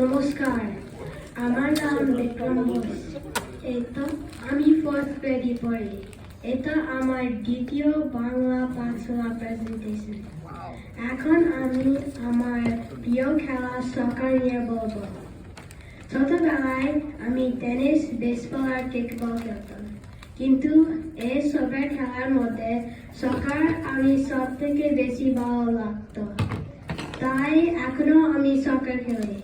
নমস্কার, আমার নাম বিক্রম ঘোষ। এটা আমি ফার্স্ট গ্রেডে পড়ি। এটা আমার দ্বিতীয় বাংলা পাঠশালা প্রেজেন্টেশন। এখন আমি আমার প্রিয় খেলা সকার নিয়ে বলবো। ছোটবেলায় আমি টেনিস, বেসবল আর কিকবল খেলতাম, কিন্তু এই সবের খেলার মধ্যে সকার আমি সব থেকে বেশি ভালো লাগতো, তাই এখনো আমি সকার খেলি।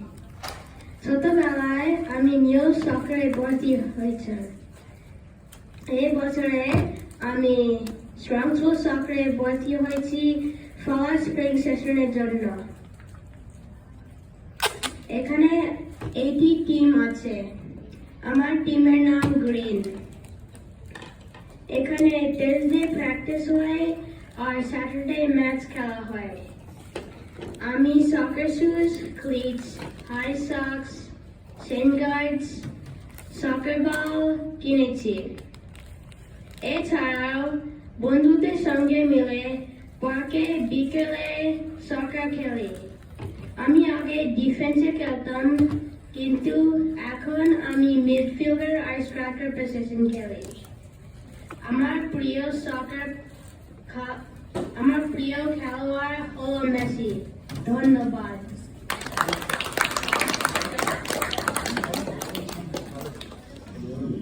ছোটবেলায় আমি নিউ সকারে ভর্তি হয়েছি। এই বছরে আমি শ্রামসুল সকারে ভর্তি হয়েছি ফলার স্প্রিং সেশনের জন্য। এখানে 80 টিম আছে। আমার টিমের নাম গ্রিন। এখানে থার্সডে প্র্যাকটিস হয় আর স্যাটারডে ম্যাচ খেলা হয়। আমি soccer shoes, cleats, high socks, shin guards, soccer ball কিনেছি। এছাড়াও বন্ধুদের সঙ্গে মিলে পার্কে বিকেলে সকার খেলি। আমি আগে ডিফেন্সে খেলতাম, কিন্তু এখন আমি মিডফিল্ডার আর স্ট্রাইকার পজিশন খেলি। আমার প্রিয় খেলোয়াড় হলো মেসি। ধন্যবাদ।